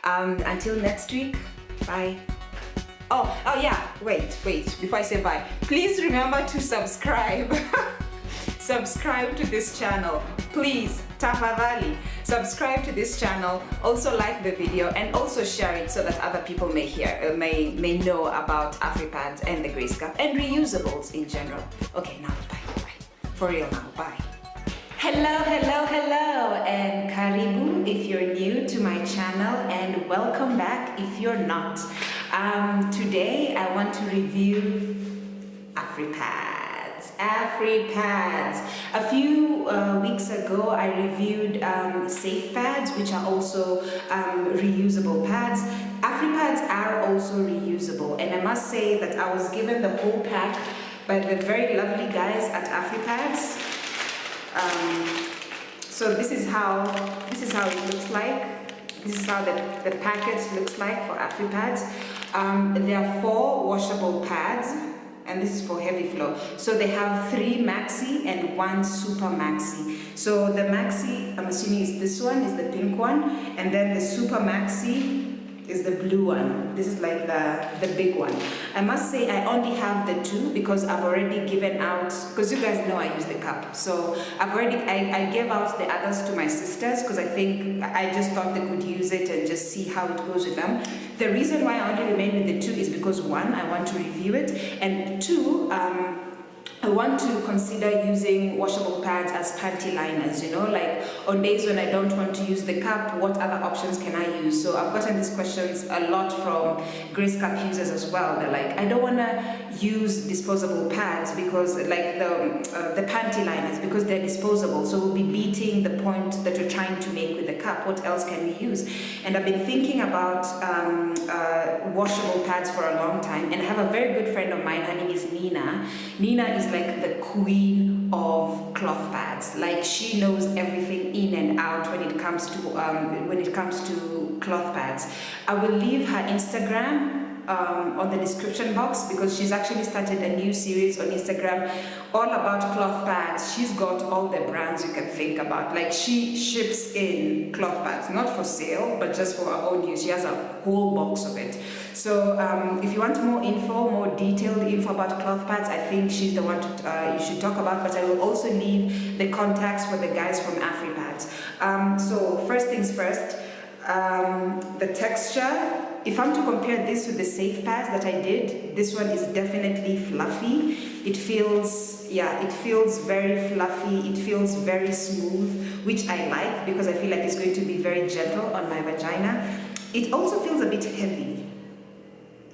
Until next week, bye. Oh yeah, wait, before I say bye, please remember to subscribe. Subscribe to this channel, please, tafadhali. Subscribe to this channel, also like the video, and also share it so that other people may know about Afripad and the Grace Cup and reusables in general. Okay, now bye. For real now, bye. Hello, and karibu if you're new to my channel, and welcome back if you're not. Today I want to review Afripads. A few weeks ago I reviewed safe pads, which are also reusable pads. Afripads are also reusable, and I must say that I was given the whole pack by the very lovely guys at Afripads. So this is how it looks like. This is how the package looks like for Afripads. There are 4 washable pads, and this is for heavy flow. So they have 3 maxi and 1 super maxi. So the maxi, I'm assuming is this one, is the pink one, and then the super maxi is the blue one. This is like the big one. I must say I only have the 2 because I've already given out, because you guys know I use the cup. So I gave out the others to my sisters because I just thought they could use it and just see how it goes with them. The reason why I only remain with the 2 is because 1, I want to review it, and 2, I want to consider using washable pads as panty liners, like on days when I don't want to use the cup, what other options can I use? So I've gotten these questions a lot from Grace Cup users as well. They're like, I don't want to use disposable pads because like the panty liners, because they're disposable, so we'll be beating the point that we're trying to make with the cup. What else can we use? And I've been thinking about washable pads for a long time, and I have a very good friend of mine. Her name is Nina. Nina is like the queen of cloth pads. Like, she knows everything in and out when it comes to cloth pads. I will leave her Instagram on the description box, because she's actually started a new series on Instagram all about cloth pads. She's got all the brands you can think about. Like, she ships in cloth pads, not for sale, but just for her own use. She has a whole box of it. So if you want more detailed info about cloth pads, I think she's the one you should talk about, but I will also leave the contacts for the guys from Afripads. So first things first, the texture. If I'm to compare this with the safe pads that I did, this one is definitely fluffy. It feels very fluffy. It feels very smooth, which I like because I feel like it's going to be very gentle on my vagina. It also feels a bit heavy.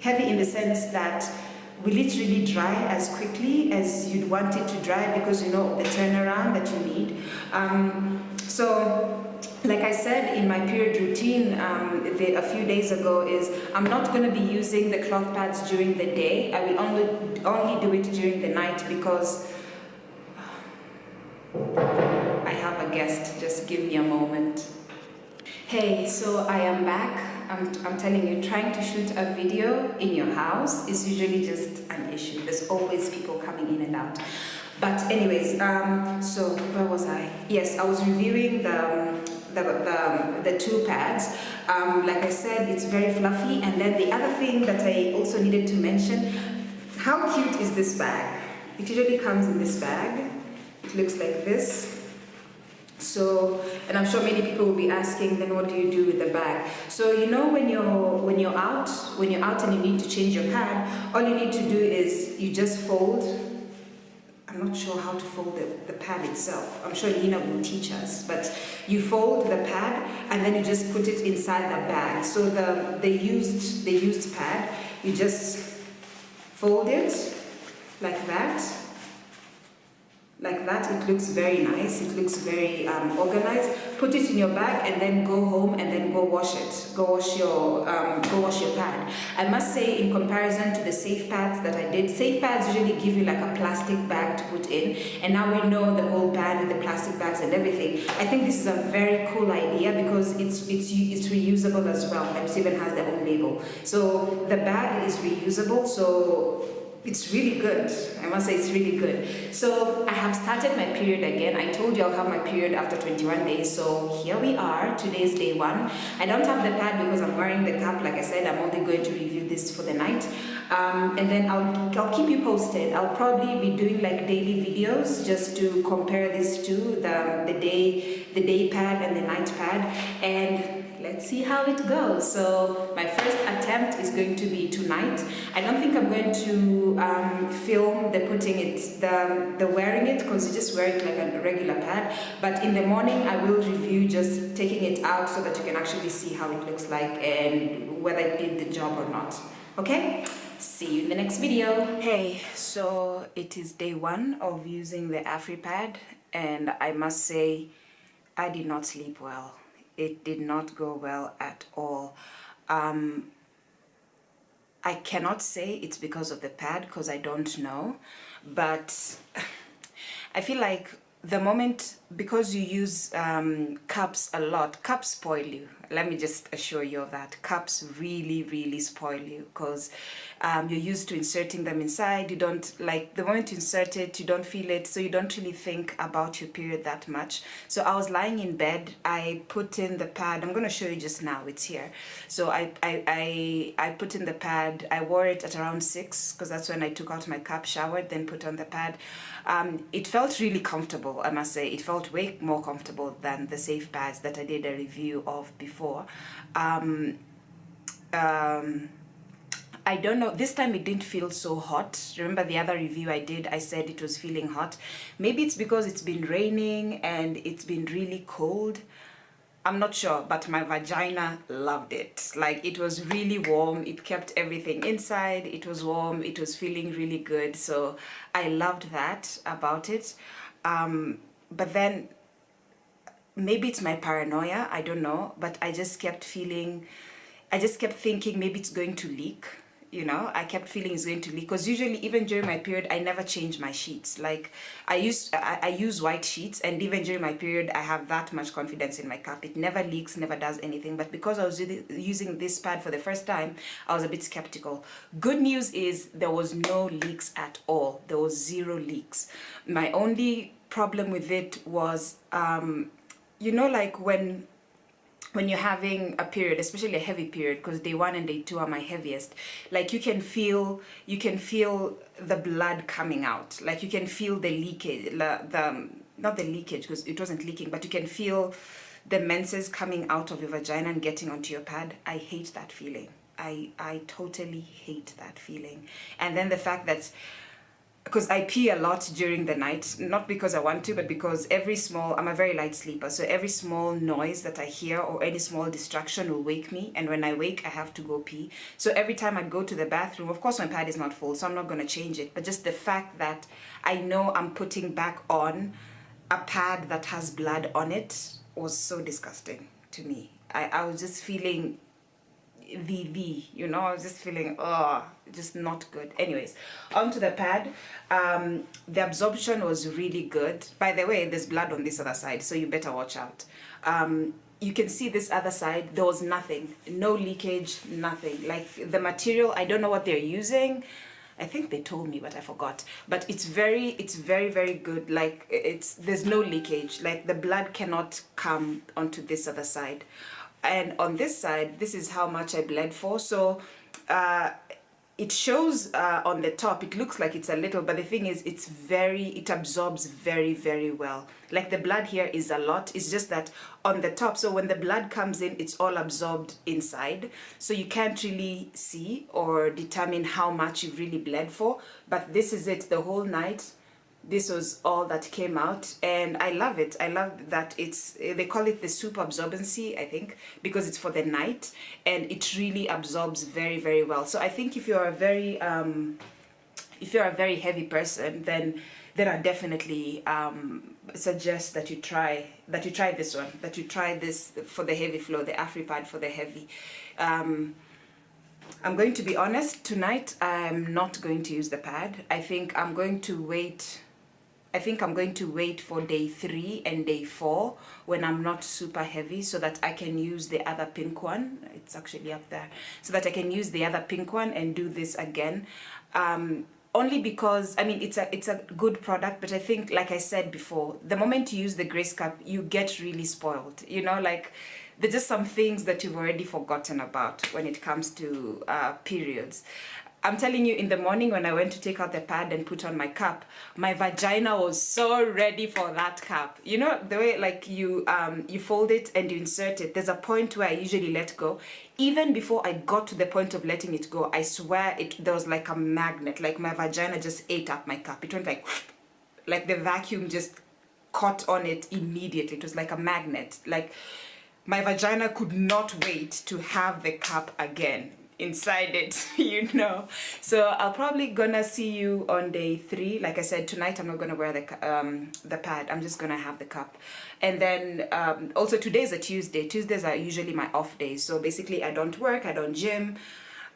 Heavy in the sense that will it really dry as quickly as you'd want it to dry, because the turnaround that you need. So like I said in my period routine a few days ago, is I'm not going to be using the cloth pads during the day. I will only do it during the night because I have a guest. Just give me a moment. Hey, so I am back. I'm telling you, trying to shoot a video in your house is usually just an issue. There's always people coming in and out. But anyways, so where was I? Yes, I was reviewing the 2 pads. Like I said, it's very fluffy. And then the other thing that I also needed to mention, how cute is this bag? It usually comes in this bag. It looks like this. So, and I'm sure many people will be asking, then what do you do with the bag? So when you're out and you need to change your pad, all you need to do is you just fold. I'm not sure how to fold the pad itself. I'm sure Nina will teach us, but you fold the pad and then you just put it inside the bag. So the used pad, you just fold it like that. Like that. It looks very nice. It looks very organized. Put it in your bag and then go home and then go wash it. Go wash your pad. I must say, in comparison to the safe pads that I did, safe pads usually give you like a plastic bag to put in, and now we know the whole pad with the plastic bags and everything. I think this is a very cool idea because it's reusable as well, and it even has their own label. So the bag is reusable. So It's really good. I must say it's really good. So I have started my period again. I told you I'll have my period after 21 days. So here we are. Today is day 1. I don't have the pad because I'm wearing the cap. Like I said, I'm only going to review this for the night. And then I'll keep you posted. I'll probably be doing like daily videos just to compare these two, the day pad and the night pad. And let's see how it goes. So my first attempt is going to be tonight. I don't think I'm going to film the wearing it, because you just wear it like a regular pad. But in the morning I will review just taking it out so that you can actually see how it looks like and whether it did the job or not. Okay? See you in the next video. Hey, so it is day 1 of using the Afripad, and I must say I did not sleep well. It did not go well at all. I cannot say it's because of the pad, because I don't know, but I feel like the moment, because you use cups a lot, cups spoil you. Let me just assure you of that. Cups really spoil you, because you're used to inserting them inside. You don't, like, the moment you insert it, you don't feel it, so you don't really think about your period that much. So I was lying in bed, I put in the pad. I'm going to show you just now, it's here. So I put in the pad. I wore it at around 6, because that's when I took out my cap, showered, then put on the pad. It felt really comfortable, I must say. It felt way more comfortable than the safe pads that I did a review of before. I don't know, this time it didn't feel so hot. Remember the other review I did, I said it was feeling hot. Maybe it's because it's been raining and it's been really cold. I'm not sure, but my vagina loved it. Like, it was really warm. It kept everything inside. It was warm. It was feeling really good. So I loved that about it. But then maybe it's my paranoia, I don't know, but I just kept thinking maybe it's going to leak. You know, I kept feeling it's going to leak, because usually even during my period I never change my sheets. Like, I use white sheets, and even during my period I have that much confidence in my cap. It never leaks, never does anything. But because I was using this pad for the first time, I was a bit skeptical. Good news is there was no leaks at all. There was 0 leaks. My only problem with it was you know, like when you're having a period, especially a heavy period, because day 1 and day 2 are my heaviest, like you can feel the blood coming out. Like, you can feel the leakage, not the leakage because it wasn't leaking, but you can feel the menses coming out of your vagina and getting onto your pad. I hate that feeling. I totally hate that feeling. And then the fact that, because I pee a lot during the night, not because I want to, but because I'm a very light sleeper, so every small noise that I hear or any small distraction will wake me, and when I wake, I have to go pee. So every time I go to the bathroom, of course my pad is not full, so I'm not going to change it, but just the fact that I know I'm putting back on a pad that has blood on it was so disgusting to me. I was just feeling you know, I was just feeling just not good. Anyways, onto the pad. The absorption was really good. By the way, there's blood on this other side, so you better watch out. You can see this other side, there was nothing, no leakage, nothing. Like, the material, I don't know what they're using. I think they told me, but I forgot. But it's very good. Like, there's no leakage. Like, the blood cannot come onto this other side. And on this side, this is how much I bled for. So it shows on the top, it looks like it's a little, but the thing is, it absorbs very well. Like, the blood here is a lot. It's just that on the top, so when the blood comes in, it's all absorbed inside. So you can't really see or determine how much you've really bled for. But this is it, the whole night. This was all that came out, and I love it. I love that they call it the super absorbency, I think, because it's for the night, and it really absorbs very well. So I think if you're a very heavy person, then I definitely suggest that you try this one, that you try this for the heavy flow, the Afripad for the heavy. I'm going to be honest, tonight I'm not going to use the pad. I think I'm going to wait for day 3 and day 4 when I'm not super heavy, so that I can use the other pink one. It's actually up there. So that I can use the other pink one and do this again. only because, I mean, it's a good product, but I think, like I said before, the moment you use the Grace Cup, you get really spoiled. You know, like, there's just some things that you've already forgotten about when it comes to periods. I'm telling you, in the morning when I went to take out the pad and put on my cup, my vagina was so ready for that cup. You know, the way like you fold it and you insert it, there's a point where I usually let go. Even before I got to the point of letting it go, I swear there was like a magnet, like my vagina just ate up my cup. It went like the vacuum just caught on it immediately. It was like a magnet. Like, my vagina could not wait to have the cup again inside it, you know. So I'll probably gonna see you on day 3. Like I said, tonight I'm not gonna wear the pad. I'm just gonna have the cup. And then also today is a Tuesday. Tuesdays are usually my off days. So basically I don't work, I don't gym.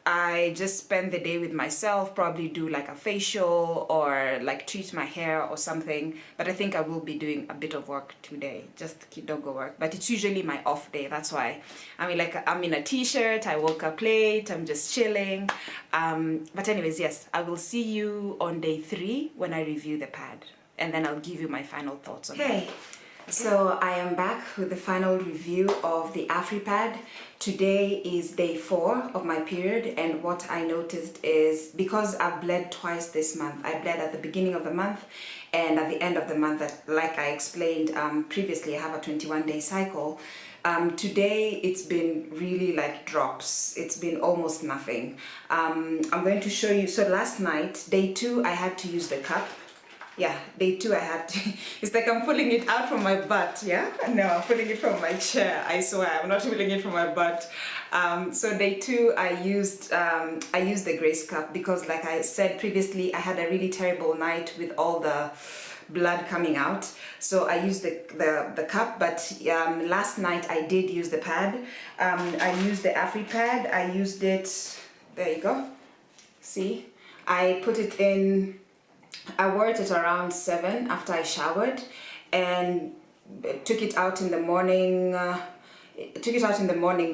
I just spend the day with myself, probably do like a facial or like treat my hair or something. But I think I will be doing a bit of work today, just don't go work. But it's usually my off day, that's why. I mean, like, I'm in a t-shirt, I woke up late, I'm just chilling. But anyways, yes, I will see you on day 3 when I review the pad. And then I'll give you my final thoughts on it. So I am back with the final review of the Afripad. Today is day 4 of my period, and what I noticed is, because I've bled twice this month, I bled at the beginning of the month and at the end of the month, like I explained previously, I have a 21-day cycle. Today it's been really like drops. It's been almost nothing. I'm going to show you. So last night, day 2, I had to use the cup. Yeah, day 2 I had to, it's like I'm pulling it out from my butt, yeah? No, I'm pulling it from my chair, I swear, I'm not pulling it from my butt. So day 2 I used the Grace Cup because, like I said previously, I had a really terrible night with all the blood coming out. So I used the cup, but last night I did use the pad. I used the Afripad, I used it, there you go, see? I put it in, I wore it at around 7 after I showered, and took it out in the morning.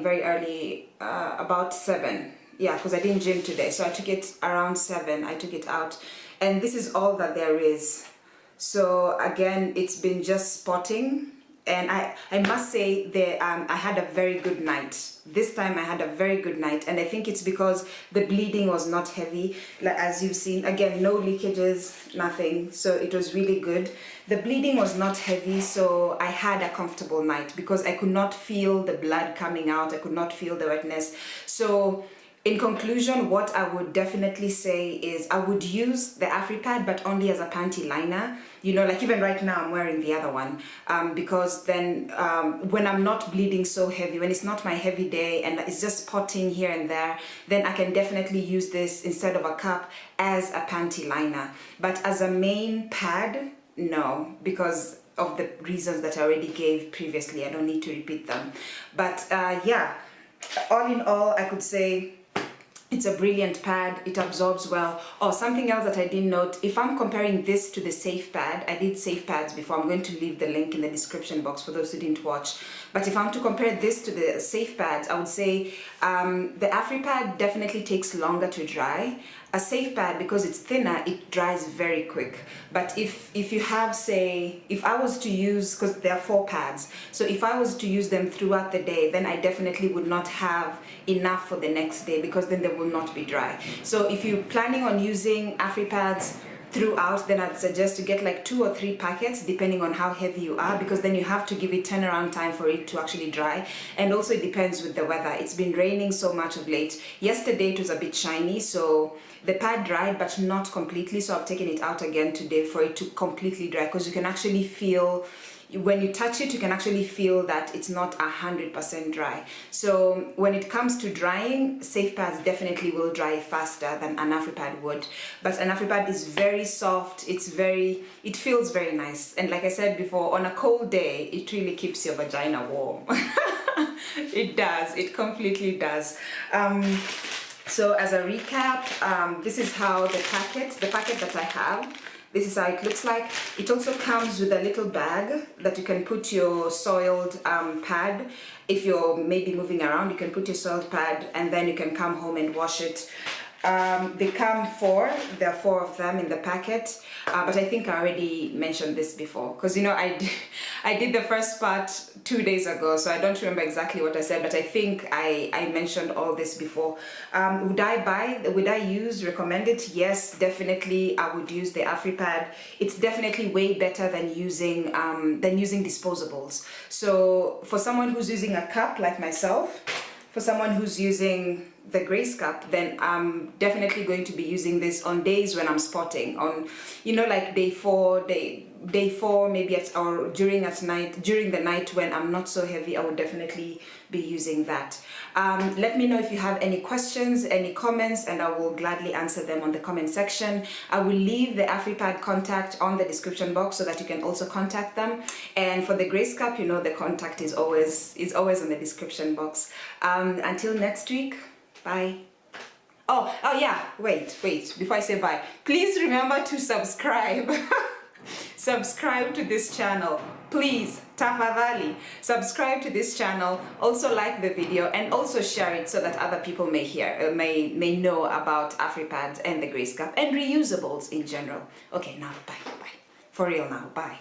Very early, about 7. Yeah, because I didn't gym today, so I took it around 7. I took it out, and this is all that there is. So again, it's been just spotting. And I must say that I had a very good night. This time I had a very good night, and I think it's because the bleeding was not heavy. Like, as you've seen, again, no leakages, nothing. So it was really good. The bleeding was not heavy, so I had a comfortable night because I could not feel the blood coming out. I could not feel the wetness. So in conclusion, what I would definitely say is I would use the Afripad, but only as a panty liner. You know, like even right now I'm wearing the other one, because then when I'm not bleeding so heavy, when it's not my heavy day and it's just spotting here and there, then I can definitely use this instead of a cup as a panty liner. But as a main pad, no, because of the reasons that I already gave previously. I don't need to repeat them. But yeah, all in all, I could say it's a brilliant pad. It absorbs well. Oh, something else that I didn't note, if I'm comparing this to the Safe Pad, I did Safe Pads before. I'm going to leave the link in the description box for those who didn't watch. But if I'm to compare this to the Safe Pads, I would say the Afripad definitely takes longer to dry. A Safe Pad, because it's thinner, it dries very quick. But if you have, say, if I was to use, because there are 4 pads, so if I was to use them throughout the day, then I definitely would not have enough for the next day, because then they will not be dry. So if you're planning on using Afripads throughout, then I'd suggest to get like 2 or 3 packets depending on how heavy you are, because then you have to give it turnaround time for it to actually dry. And also it depends with the weather. It's been raining so much of late. Yesterday it was a bit shiny, so the pad dried, but not completely, so I've taken it out again today for it to completely dry, because you can actually feel, when you touch it, you can actually feel that it's not 100% dry. So when it comes to drying, Safe Pads definitely will dry faster than an Afripad would. But an Afripad is very soft, it feels very nice. And like I said before, on a cold day, it really keeps your vagina warm. It does, it completely does. So as a recap, this is how the packet that I have, this is how it looks like. It also comes with a little bag that you can put your soiled pad. If you're maybe moving around, you can put your soiled pad and then you can come home and wash it. They come there are 4 of them in the packet, but I think I already mentioned this before, because you know I did the first part 2 days ago, so I don't remember exactly what I said, but I think I mentioned all this before. Would I recommend it? Yes, definitely I would use the Afripad. It's definitely way better than using disposables. So for someone who's using a cup like myself, for someone who's using the Grace cup, then I'm definitely going to be using this on days when I'm spotting, on, you know, like day 4 maybe, or during the night when I'm not so heavy. I would definitely be using that. Let me know if you have any questions, any comments, and I will gladly answer them on the comment section. I will leave the Afripad contact on the description box so that you can also contact them. And for the Grace cup, you know, the contact is always in the description box. Until next week, bye. Oh yeah, wait, before I say bye, please remember to subscribe. Subscribe to this channel, please. Tafadhali, subscribe to this channel. Also like the video and also share it so that other people may know about Afripads and the Grace cup and reusables in general. Okay, now bye. For real now, bye.